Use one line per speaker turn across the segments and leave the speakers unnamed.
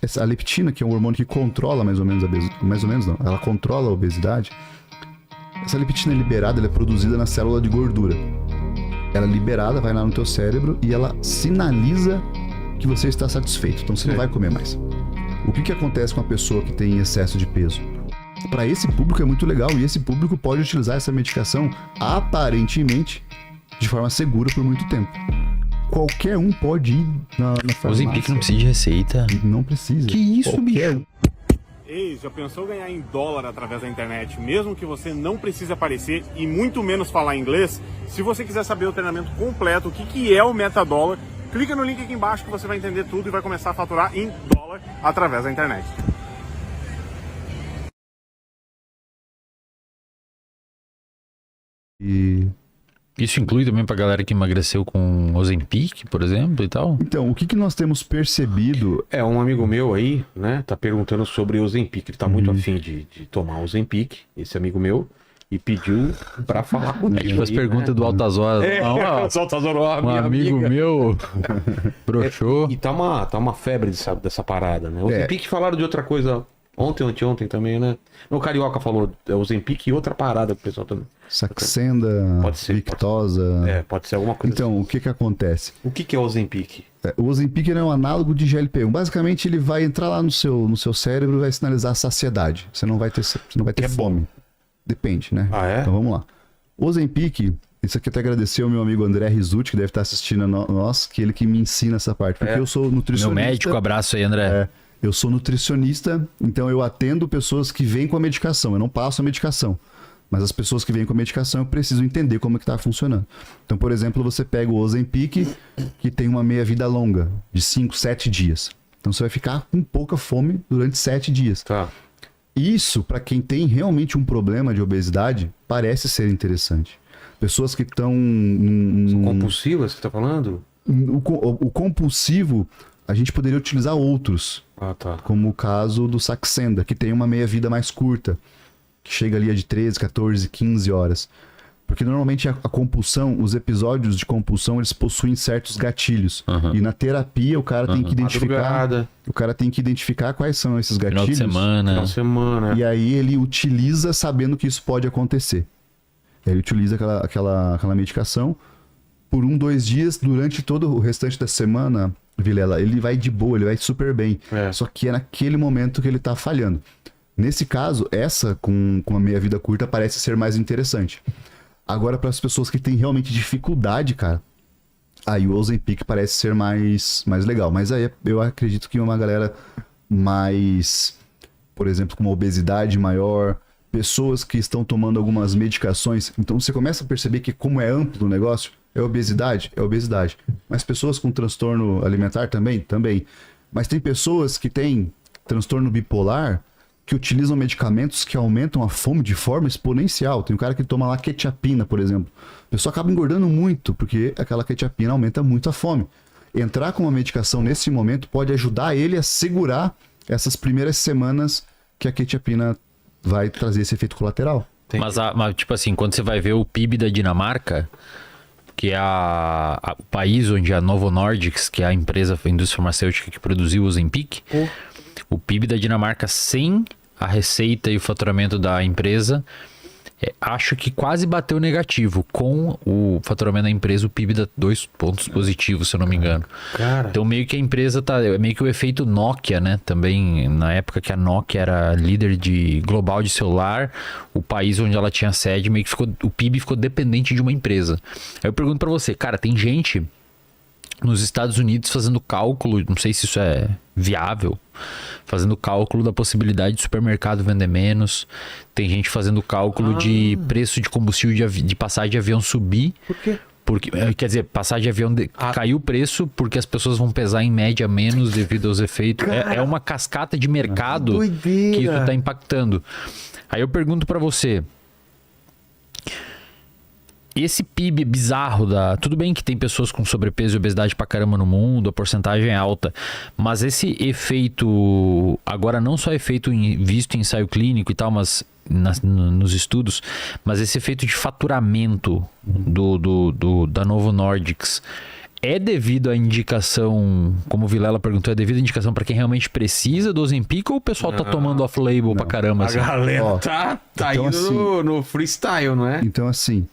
essa leptina, que é um hormônio que controla mais ou menos mais ou menos não, ela controla a obesidade. Essa leptina é liberada, ela é produzida na célula de gordura. Ela é liberada, vai lá no teu cérebro e ela sinaliza que você está satisfeito. Então você não vai comer mais. O que acontece com a pessoa que tem excesso de peso? Para esse público é muito legal e esse público pode utilizar essa medicação aparentemente de forma segura por muito tempo. Qualquer um pode ir na farmácia.
O Ozempic não precisa de receita.
Não precisa.
Que isso, bicho?
Ei, já pensou ganhar em dólar através da internet, mesmo que você não precise aparecer e muito menos falar inglês? Se você quiser saber o treinamento completo, o que é o Metadólar, clica no link aqui embaixo que você vai entender tudo e vai começar a faturar em dólar através da internet.
E...
Isso inclui também pra galera que emagreceu com Ozempic, por exemplo, e tal?
Então, o que nós temos percebido...
Um amigo meu aí, né, tá perguntando sobre o Ozempic. Ele tá muito afim de tomar Ozempic, esse amigo meu, e pediu pra falar comigo.
Tipo as perguntas do Altazor.
O Altazor,
Um amigo meu broxou.
E tá uma febre dessa parada, né? O Ozempic falaram de outra coisa ontem também, né? O Carioca falou Ozempic e outra parada que o pessoal também.
Saxenda,
pode ser,
Victoza...
Pode ser alguma coisa
Então,
assim.
o que acontece?
O que é o Ozempic?
O Ozempic é um análogo de GLP-1. Basicamente, ele vai entrar lá no seu cérebro e vai sinalizar a saciedade. Você não vai ter fome. Depende, né?
Ah, é?
Então, vamos lá. O Ozempic... Isso aqui até agradecer ao meu amigo André Rizzuti, que deve estar assistindo a nós, que ele que me ensina essa parte. Porque eu sou nutricionista.
Meu médico, abraço aí, André.
Eu sou nutricionista, então eu atendo pessoas que vêm com a medicação. Eu não passo a medicação. Mas as pessoas que vêm com a medicação, eu preciso entender como é que está funcionando. Então, por exemplo, você pega o Ozempic, que tem uma meia-vida longa, de 5, 7 dias. Então, você vai ficar com pouca fome durante 7 dias.
Tá.
Isso, para quem tem realmente um problema de obesidade, parece ser interessante. Pessoas que estão...
Compulsivas que você tá falando?
O compulsivo, a gente poderia utilizar outros.
Tá.
Como o caso do Saxenda, que tem uma meia-vida mais curta. Que chega ali a de 13, 14, 15 horas. Porque normalmente a compulsão, os episódios de compulsão, eles possuem certos gatilhos. E na terapia o cara tem que identificar...
Madrugada.
O cara tem que identificar quais são esses gatilhos.
Final de semana.
E aí ele utiliza sabendo que isso pode acontecer. Ele utiliza aquela medicação por 1, 2 dias, durante todo o restante da semana, Vilela, ele vai de boa, ele vai super bem. Só que é naquele momento que ele tá falhando. Nesse caso, essa com uma meia-vida curta parece ser mais interessante. Agora, para as pessoas que têm realmente dificuldade, cara, aí o Ozempic parece ser mais legal. Mas aí eu acredito que uma galera mais, por exemplo, com uma obesidade maior, pessoas que estão tomando algumas medicações. Então você começa a perceber que como é amplo o negócio, é obesidade. Mas pessoas com transtorno alimentar também. Mas tem pessoas que têm transtorno bipolar que utilizam medicamentos que aumentam a fome de forma exponencial. Tem um cara que toma lá quetiapina, por exemplo. A pessoa acaba engordando muito, porque aquela quetiapina aumenta muito a fome. Entrar com uma medicação nesse momento pode ajudar ele a segurar essas primeiras semanas que a quetiapina vai trazer esse efeito colateral.
Mas, tipo assim, quando você vai ver o PIB da Dinamarca, que é o país onde a Novo Nordisk, que é a empresa, a indústria farmacêutica que produziu o Ozempic, o PIB da Dinamarca sem a receita e o faturamento da empresa, acho que quase bateu negativo. Com o faturamento da empresa, o PIB dá 2 pontos positivos, se eu não me engano.
Cara.
Então meio que a empresa tá... Meio que o efeito Nokia, né? Também, na época que a Nokia era líder global de celular, o país onde ela tinha sede, meio que o PIB ficou dependente de uma empresa. Aí eu pergunto pra você, cara, tem gente nos Estados Unidos fazendo cálculo, não sei se isso é viável, fazendo cálculo da possibilidade de supermercado vender menos. Tem gente fazendo cálculo de preço de combustível de passagem de avião subir.
Por quê?
Porque, quer dizer, passagem de avião caiu o preço porque as pessoas vão pesar em média menos devido aos efeitos. É uma cascata de mercado que isso está impactando. Aí eu pergunto para você, esse PIB bizarro tudo bem que tem pessoas com sobrepeso e obesidade pra caramba no mundo, a porcentagem é alta, mas esse efeito, agora não só efeito visto em ensaio clínico e tal, mas nos estudos, mas esse efeito de faturamento da Novo Nordisk É devido à indicação, como o Vilela perguntou, é devido à indicação pra quem realmente precisa do Ozempic ou o pessoal tá tomando off-label pra caramba?
A
Assim?
galera
Ó,
tá
então,
indo
assim,
no freestyle, não é?
Então, assim,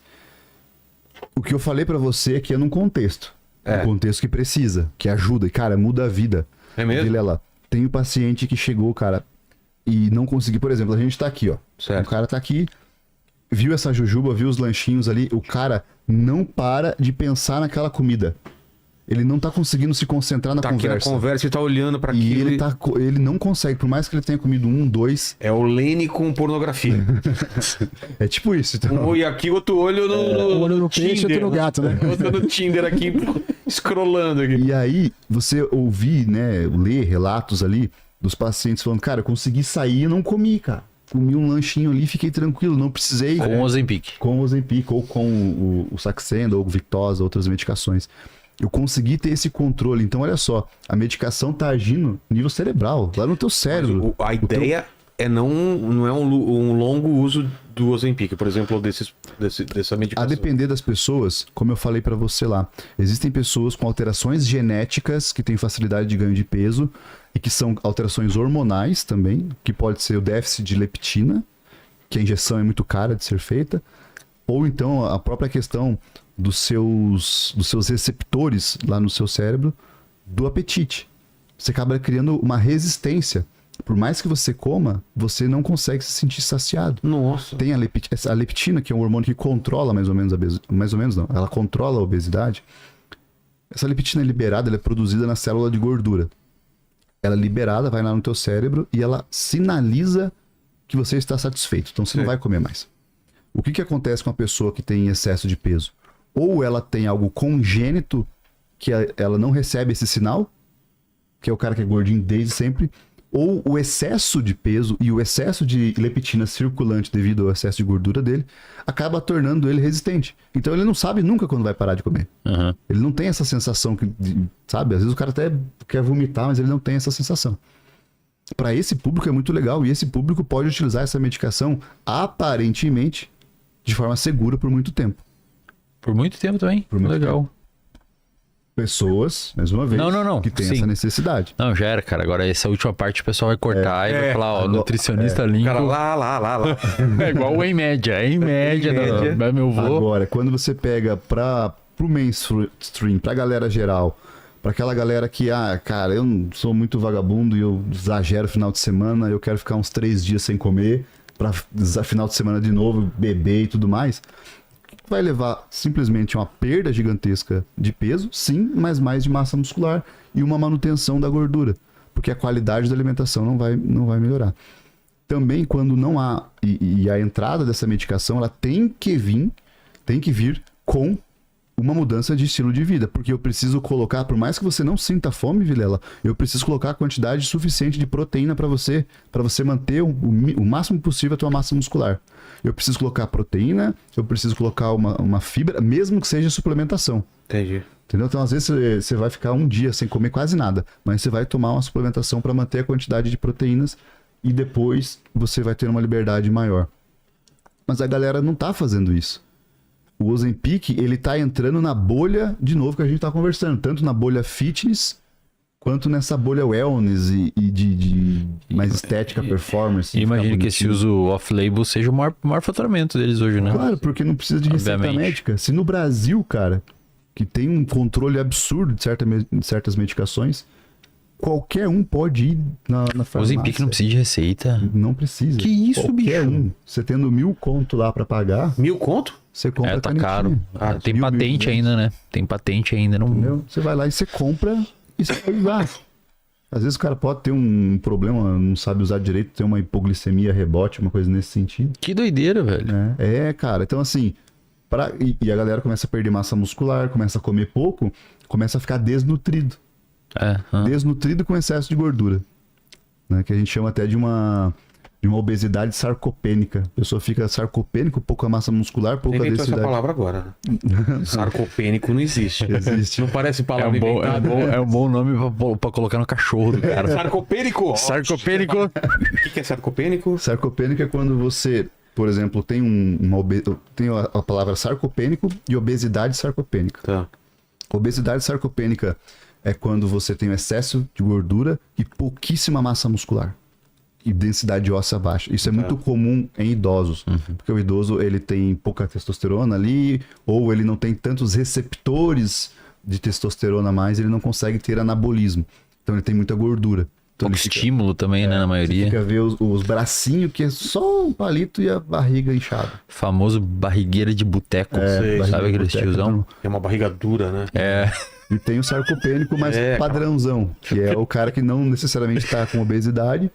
o que eu falei pra você aqui é num contexto.
É.
Um contexto que precisa, que ajuda. E, cara, muda a vida.
É mesmo?
Vilela, tem um paciente que chegou, cara, e não conseguiu. Por exemplo, a gente tá aqui, ó.
Certo.
O cara tá aqui, viu essa jujuba, viu os lanchinhos ali. O cara não para de pensar naquela comida. Ele não tá conseguindo se concentrar na
Tá aqui
conversa.
na conversa e tá olhando pra
E
aquilo.
ele não consegue, por mais que ele tenha comido 1, 2.
É o Lene com pornografia.
É tipo isso. Então.
Um olho aqui, outro olho no,
Um olho no peixe, outro no gato, né?
Outro no Tinder aqui, scrollando aqui.
E aí, você ouvir, né, ler relatos ali dos pacientes falando, cara, eu consegui sair e não comi, cara. Comi um lanchinho ali, fiquei tranquilo, não precisei.
Com o Ozempic.
Com o Ozempic, ou com o Saxenda, ou o Victoza, outras medicações. Eu consegui ter esse controle. Então, olha só, a medicação tá agindo no nível cerebral, lá no teu cérebro.
A ideia é não é um longo uso do Ozempic, por exemplo, dessa medicação.
A depender das pessoas, como eu falei pra você lá, existem pessoas com alterações genéticas que têm facilidade de ganho de peso e que são alterações hormonais também, que pode ser o déficit de leptina, que a injeção é muito cara de ser feita, ou então a própria questão dos seus receptores lá no seu cérebro do apetite. Você acaba criando uma resistência. Por mais que você coma, você não consegue se sentir saciado.
Nossa.
Tem a leptina, que é um hormônio que controla mais ou menos mais ou menos não, ela controla a obesidade. Essa leptina é liberada, ela é produzida na célula de gordura. Ela é liberada, vai lá no teu cérebro e ela sinaliza que você está satisfeito. Então você não vai comer mais. O que acontece com a pessoa que tem excesso de peso? Ou ela tem algo congênito que ela não recebe esse sinal, que é o cara que é gordinho desde sempre, ou o excesso de peso e o excesso de leptina circulante devido ao excesso de gordura dele acaba tornando ele resistente. Então ele não sabe nunca quando vai parar de comer.
Uhum.
Ele não tem essa sensação, sabe? Às vezes o cara até quer vomitar, mas ele não tem essa sensação. Para esse público é muito legal e esse público pode utilizar essa medicação aparentemente de forma segura por muito tempo.
Por muito tempo também.
Por muito
Legal.
Pessoas, mais uma vez,
Não.
que tem
Sim.
essa necessidade.
Não, já era, cara. Agora essa última parte o pessoal vai cortar e vai falar, ó, nutricionista Lincoln.
Cara, lá.
É igual o em média. Em média, não, meu vô.
Agora, quando você pega pro mainstream, pra galera geral, pra aquela galera que, cara, eu não sou muito vagabundo e eu exagero final de semana, eu quero ficar uns 3 dias sem comer, pra final de semana de novo, beber e tudo mais, vai levar simplesmente uma perda gigantesca de peso, sim, mas mais de massa muscular e uma manutenção da gordura, porque a qualidade da alimentação não vai melhorar. Também quando não há, e a entrada dessa medicação, ela tem que vir com uma mudança de estilo de vida, porque eu preciso colocar, por mais que você não sinta fome, Vilela, eu preciso colocar a quantidade suficiente de proteína para você manter o máximo possível a tua massa muscular. Eu preciso colocar proteína, eu preciso colocar uma fibra, mesmo que seja suplementação.
Entendi.
Entendeu? Então, às vezes, você vai ficar um dia sem comer quase nada, mas você vai tomar uma suplementação para manter a quantidade de proteínas e depois você vai ter uma liberdade maior. Mas a galera não tá fazendo isso. O Ozempic, ele tá entrando na bolha, de novo, que a gente tá conversando, tanto na bolha fitness, quanto nessa bolha wellness e de mais estética, performance.
E imagino que esse
bonitinho.
uso off-label seja o maior faturamento deles hoje, né?
Claro, porque não precisa de receita
Obviamente.
médica. Se no Brasil, cara, que tem um controle absurdo de certas medicações, qualquer um pode ir na
O
farmácia.
Ozempic não precisa de receita.
Não precisa.
Que isso,
qualquer
bicho?
um. Você tendo 1.000 conto lá pra pagar,
1.000 conto?
você compra
Tá
canetinha.
caro. Tem
1.000,
patente
1.200.
ainda, né? Tem patente ainda. Não...
Entendeu? Você vai lá e você compra e você pode usar. Às vezes o cara pode ter um problema, não sabe usar direito, tem uma hipoglicemia, rebote, uma coisa nesse sentido.
Que doideira, velho.
Né? cara. Então, assim, e a galera começa a perder massa muscular, começa a comer pouco, começa a ficar desnutrido. Desnutrido com excesso de gordura. Né? Que a gente chama até de uma obesidade sarcopênica. A pessoa fica sarcopênico, pouca massa muscular, pouca
Inventou essa
densidade.
palavra agora. Né? Sarcopênico não existe.
Existe.
Não parece palavra inventada.
É um bom nome pra colocar no cachorro do cara.
Sarcopênico?
Sarcopênico.
O que é sarcopênico?
Sarcopênico é quando você, por exemplo, tem tem a palavra sarcopênico e obesidade sarcopênica.
Tá.
Obesidade sarcopênica é quando você tem um excesso de gordura e pouquíssima massa muscular. E densidade óssea baixa. Isso é muito comum em idosos. Porque o idoso ele tem pouca testosterona ali, ou ele não tem tantos receptores de testosterona a mais, ele não consegue ter anabolismo. Então ele tem muita gordura. Então,
Pouco estímulo também, né, na maioria.
Você fica ver os bracinhos, que é só um palito e a barriga inchada.
Famoso barrigueira de boteco.
sei,
Sabe aquele tiozão?
É uma barriga dura, né?
E tem o sarcopênico mais padrãozão, que é o cara que não necessariamente tá com obesidade,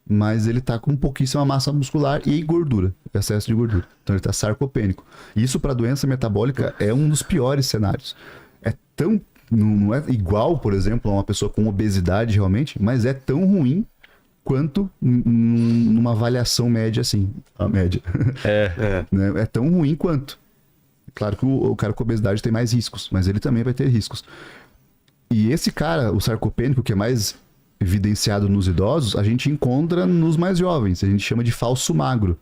mas ele tá com pouquíssima massa muscular e gordura, excesso de gordura. Então ele tá sarcopênico. Isso para doença metabólica é um dos piores cenários. É tão... Não é igual, por exemplo, a uma pessoa com obesidade realmente, mas é tão ruim quanto numa avaliação média assim. A média. Né? É tão ruim quanto. Claro que o cara com obesidade tem mais riscos, mas ele também vai ter riscos. E esse cara, o sarcopênico, que é mais evidenciado nos idosos, a gente encontra nos mais jovens. A gente chama de falso magro.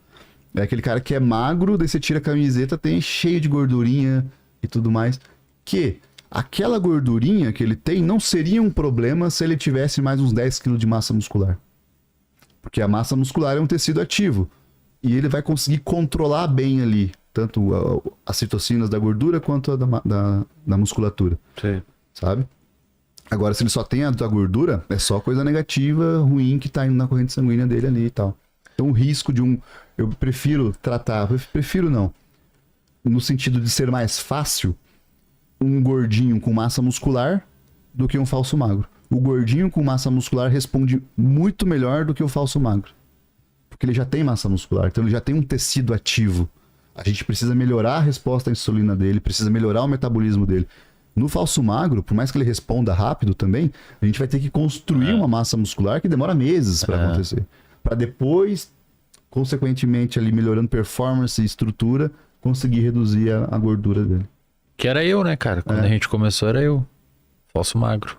É aquele cara que é magro, daí você tira a camiseta, tem cheio de gordurinha e tudo mais. Que aquela gordurinha que ele tem não seria um problema se ele tivesse mais uns 10 kg de massa muscular. Porque a massa muscular é um tecido ativo. E ele vai conseguir controlar bem ali, tanto as citocinas da gordura quanto a da musculatura.
Sim.
Sabe? Agora, se ele só tem a da gordura, é só coisa negativa, ruim, que tá indo na corrente sanguínea dele ali e tal. Então, o risco de um... Eu prefiro tratar... Prefiro não. No sentido de ser mais fácil, um gordinho com massa muscular do que um falso magro. O gordinho com massa muscular responde muito melhor do que o falso magro. Porque ele já tem massa muscular, então ele já tem um tecido ativo. A gente precisa melhorar a resposta à insulina dele, precisa melhorar o metabolismo dele. No falso magro, por mais que ele responda rápido também, a gente vai ter que construir uma massa muscular que demora meses para acontecer. Para depois, consequentemente, ali melhorando performance e estrutura, conseguir reduzir a gordura dele.
Que era eu, né, cara? Quando a gente começou, era eu. Falso magro.